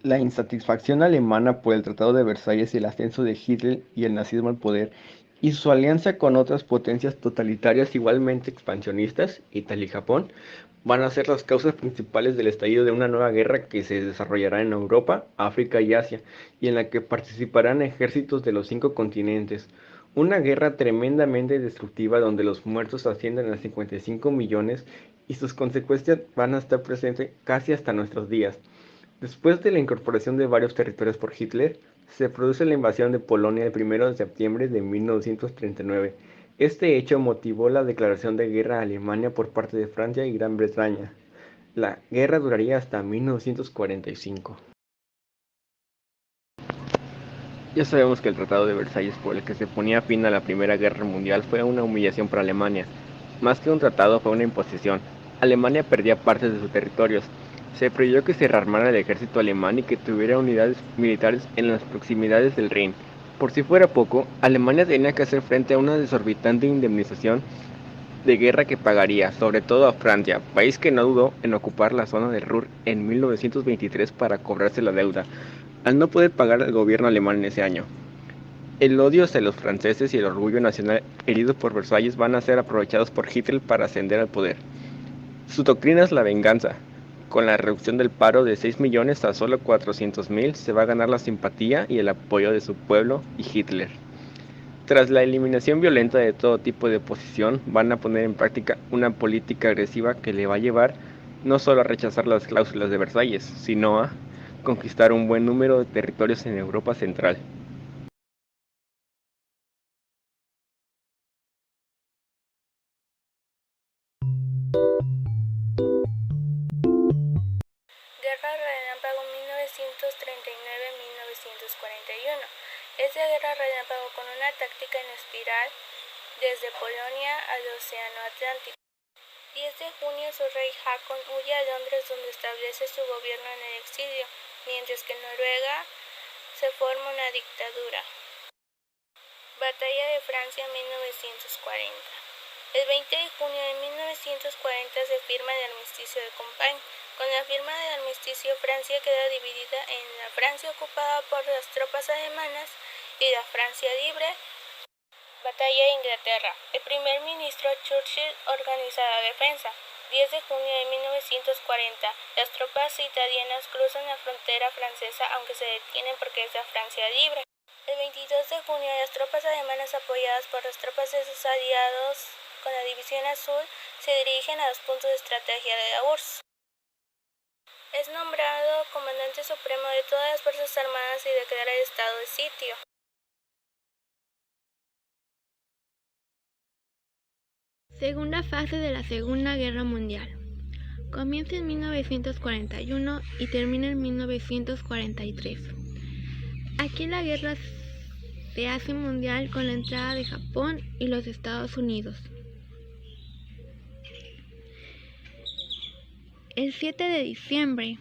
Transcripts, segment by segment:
La insatisfacción alemana por el Tratado de Versalles y el ascenso de Hitler y el nazismo al poder, y su alianza con otras potencias totalitarias igualmente expansionistas, Italia y Japón, van a ser las causas principales del estallido de una nueva guerra que se desarrollará en Europa, África y Asia, y en la que participarán ejércitos de los 5 continentes. Una guerra tremendamente destructiva donde los muertos ascienden a 55 millones y sus consecuencias van a estar presentes casi hasta nuestros días. Después de la incorporación de varios territorios por Hitler, se produce la invasión de Polonia el 1 de septiembre de 1939. Este hecho motivó la declaración de guerra a Alemania por parte de Francia y Gran Bretaña. La guerra duraría hasta 1945. Ya sabemos que el Tratado de Versalles, por el que se ponía fin a la Primera Guerra Mundial, fue una humillación para Alemania. Más que un tratado, fue una imposición. Alemania perdía partes de sus territorios. Se previó que se rearmara el ejército alemán y que tuviera unidades militares en las proximidades del Rin. Por si fuera poco, Alemania tenía que hacer frente a una desorbitante indemnización de guerra que pagaría, sobre todo a Francia, país que no dudó en ocupar la zona del Ruhr en 1923 para cobrarse la deuda, al no poder pagar al gobierno alemán en ese año. El odio hacia los franceses y el orgullo nacional herido por Versalles van a ser aprovechados por Hitler para ascender al poder. Su doctrina es la venganza. Con la reducción del paro de 6 millones a solo 400.000 se va a ganar la simpatía y el apoyo de su pueblo y Hitler. Tras la eliminación violenta de todo tipo de oposición, van a poner en práctica una política agresiva que le va a llevar no solo a rechazar las cláusulas de Versalles, sino a conquistar un buen número de territorios en Europa Central. Guerra Relámpago 1939-1941. Esta guerra relámpago con una táctica en espiral desde Polonia al Océano Atlántico. 10 de junio su rey Haakon huye a Londres donde establece su gobierno en el exilio, mientras que en Noruega se forma una dictadura. Batalla de Francia 1940. El 20 de junio de 1940 se firma el armisticio de Compiègne. Con la firma del armisticio, Francia queda dividida en la Francia ocupada por las tropas alemanas y la Francia libre. Batalla de Inglaterra. El primer ministro Churchill organiza la defensa. 10 de junio de 1940. Las tropas italianas cruzan la frontera francesa aunque se detienen porque es la Francia libre. El 22 de junio, las tropas alemanas apoyadas por las tropas de sus aliados con la División Azul se dirigen a los puntos de estrategia de la URSS. Es nombrado comandante supremo de todas las Fuerzas Armadas y declara el estado de sitio. Segunda fase de la Segunda Guerra Mundial. Comienza en 1941 y termina en 1943. Aquí la guerra se hace mundial con la entrada de Japón y los Estados Unidos. El 7 de diciembre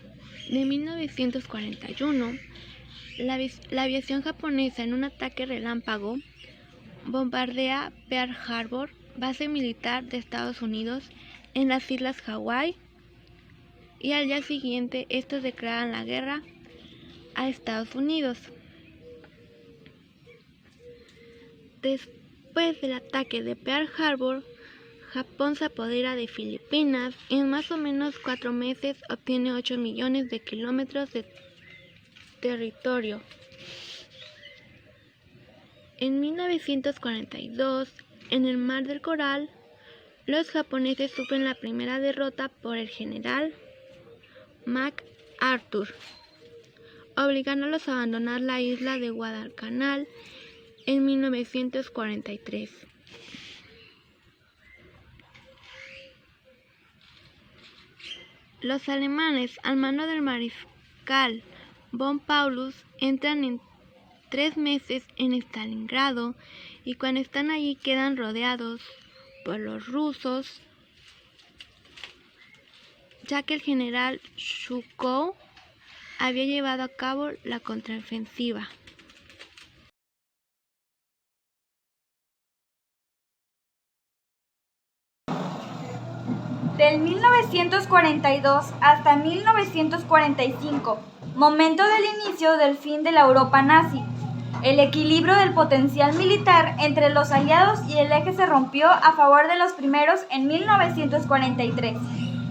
de 1941, la aviación japonesa en un ataque relámpago bombardea Pearl Harbor, base militar de Estados Unidos en las islas Hawái, y al día siguiente estos declaran la guerra a Estados Unidos. Después del ataque de Pearl Harbor, Japón se apodera de Filipinas y en más o menos 4 meses obtiene 8 millones de kilómetros de territorio. En 1942, en el Mar del Coral, los japoneses sufren la primera derrota por el general MacArthur, obligándolos a abandonar la isla de Guadalcanal en 1943. Los alemanes, al mando del mariscal von Paulus, entran en 3 meses en Stalingrado y cuando están allí quedan rodeados por los rusos, ya que el general Zhukov había llevado a cabo la contraofensiva. Del 1942 hasta 1945, momento del inicio del fin de la Europa nazi. El equilibrio del potencial militar entre los aliados y el eje se rompió a favor de los primeros en 1943,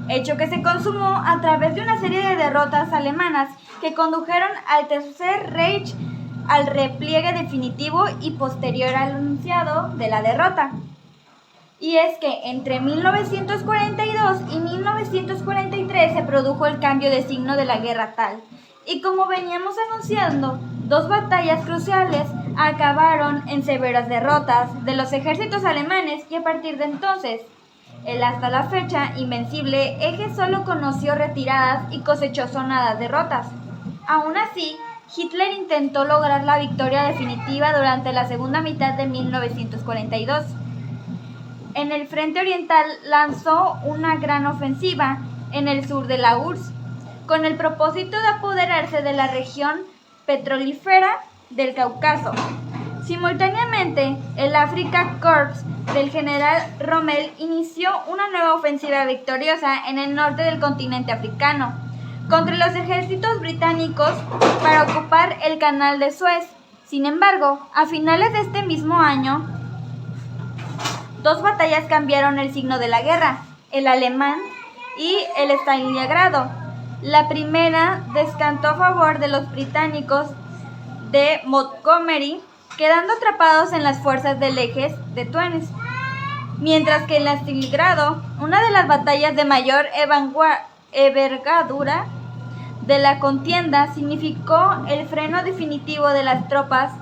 hecho que se consumó a través de una serie de derrotas alemanas que condujeron al Tercer Reich al repliegue definitivo y posterior al anunciado de la derrota. Y es que entre 1942 y 1943 se produjo el cambio de signo de la guerra tal, y como veníamos anunciando, dos batallas cruciales acabaron en severas derrotas de los ejércitos alemanes, y a partir de entonces, el hasta la fecha invencible eje solo conoció retiradas y cosechó sonadas derrotas. Aún así, Hitler intentó lograr la victoria definitiva durante la segunda mitad de 1942. En el frente oriental lanzó una gran ofensiva en el sur de la URSS, con el propósito de apoderarse de la región petrolífera del Cáucaso. Simultáneamente, el Afrika Korps del general Rommel inició una nueva ofensiva victoriosa en el norte del continente africano, contra los ejércitos británicos para ocupar el canal de Suez. Sin embargo, a finales de este mismo año, dos batallas cambiaron el signo de la guerra, el alemán y el Stalingrado. La primera descantó a favor de los británicos de Montgomery, quedando atrapados en las fuerzas del eje de Tunis, mientras que en Stalingrado, una de las batallas de mayor envergadura de la contienda, significó el freno definitivo de las tropas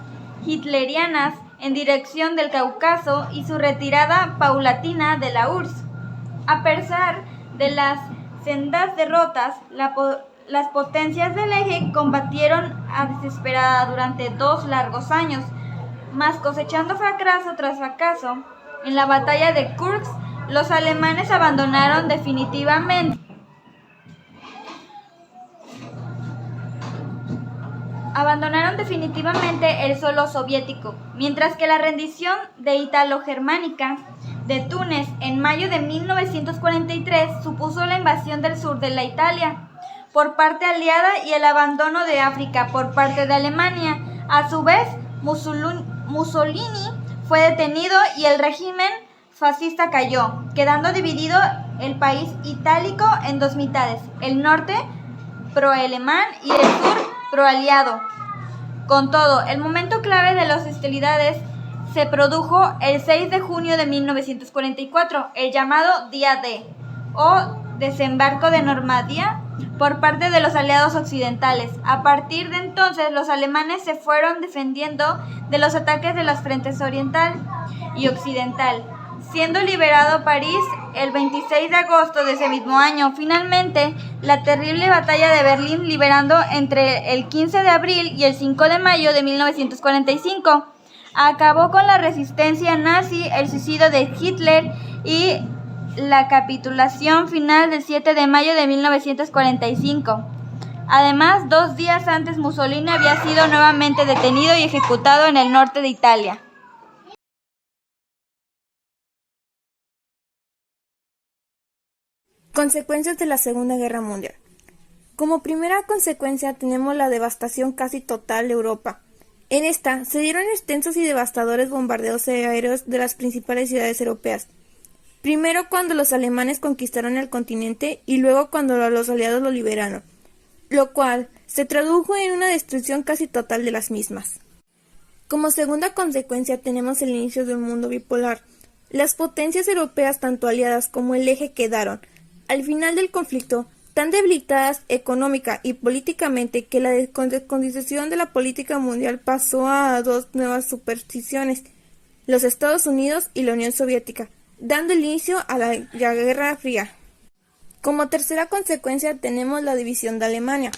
hitlerianas en dirección del Cáucaso y su retirada paulatina de la URSS. A pesar de las sendas derrotas, las potencias del eje combatieron a desesperada durante 2 largos años, mas cosechando fracaso tras fracaso. En la batalla de Kursk, los alemanes abandonaron definitivamente el suelo soviético, mientras que la rendición de Ítalo-Germánica de Túnez en mayo de 1943 supuso la invasión del sur de la Italia por parte aliada y el abandono de África por parte de Alemania. A su vez, Mussolini fue detenido y el régimen fascista cayó, quedando dividido el país itálico en 2 mitades, el norte pro-alemán y el sur pro-aliado. Con todo, el momento clave de las hostilidades se produjo el 6 de junio de 1944, el llamado Día D, o desembarco de Normandía, por parte de los aliados occidentales. A partir de entonces, los alemanes se fueron defendiendo de los ataques de los frentes oriental y occidental, siendo liberado París el 26 de agosto de ese mismo año. Finalmente, la terrible batalla de Berlín, liberando entre el 15 de abril y el 5 de mayo de 1945, acabó con la resistencia nazi, el suicidio de Hitler y la capitulación final del 7 de mayo de 1945. Además, 2 días antes Mussolini había sido nuevamente detenido y ejecutado en el norte de Italia. Consecuencias de la Segunda Guerra Mundial. Como primera consecuencia tenemos la devastación casi total de Europa. En esta se dieron extensos y devastadores bombardeos aéreos de las principales ciudades europeas. Primero cuando los alemanes conquistaron el continente y luego cuando los aliados lo liberaron, lo cual se tradujo en una destrucción casi total de las mismas. Como segunda consecuencia tenemos el inicio de un mundo bipolar. Las potencias europeas, tanto aliadas como el eje, quedaron, al final del conflicto, tan debilitadas económica y políticamente que la descondiciación de la política mundial pasó a 2 nuevas supersticiones, los Estados Unidos y la Unión Soviética, dando inicio a la Guerra Fría. Como tercera consecuencia tenemos la división de Alemania.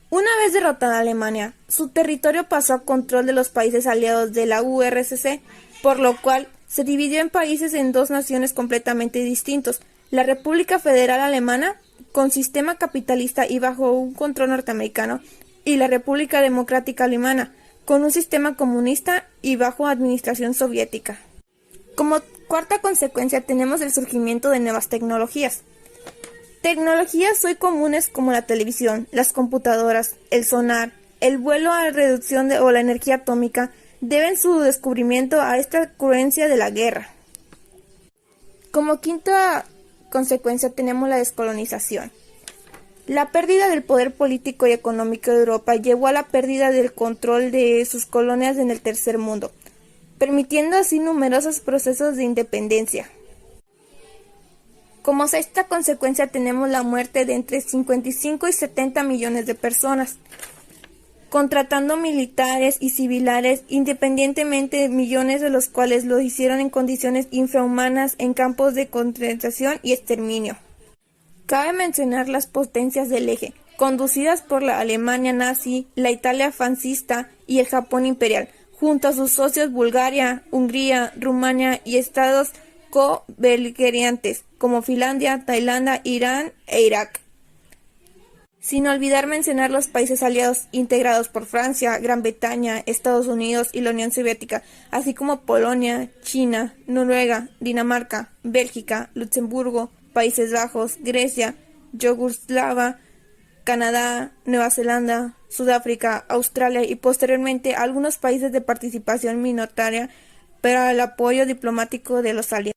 Una vez derrotada Alemania, su territorio pasó a control de los países aliados de la URSS, por lo cual se dividió en países en 2 naciones completamente distintos, la República Federal Alemana, con sistema capitalista y bajo un control norteamericano, y la República Democrática Alemana, con un sistema comunista y bajo administración soviética. Como cuarta consecuencia tenemos el surgimiento de nuevas tecnologías. Tecnologías hoy comunes como la televisión, las computadoras, el sonar, el vuelo a reducción o la energía atómica deben su descubrimiento a esta ocurrencia de la guerra. Como quinta consecuencia tenemos la descolonización. La pérdida del poder político y económico de Europa llevó a la pérdida del control de sus colonias en el tercer mundo, permitiendo así numerosos procesos de independencia. Como sexta consecuencia tenemos la muerte de entre 55 y 70 millones de personas, contratando militares y civiles independientemente, millones de los cuales lo hicieron en condiciones infrahumanas en campos de concentración y exterminio. Cabe mencionar las potencias del eje, conducidas por la Alemania nazi, la Italia fascista y el Japón imperial, junto a sus socios Bulgaria, Hungría, Rumania y estados co-beligerantes como Finlandia, Tailandia, Irán e Irak. Sin olvidar mencionar los países aliados integrados por Francia, Gran Bretaña, Estados Unidos y la Unión Soviética, así como Polonia, China, Noruega, Dinamarca, Bélgica, Luxemburgo, Países Bajos, Grecia, Yugoslavia, Canadá, Nueva Zelanda, Sudáfrica, Australia y posteriormente algunos países de participación minoritaria, pero al apoyo diplomático de los aliados.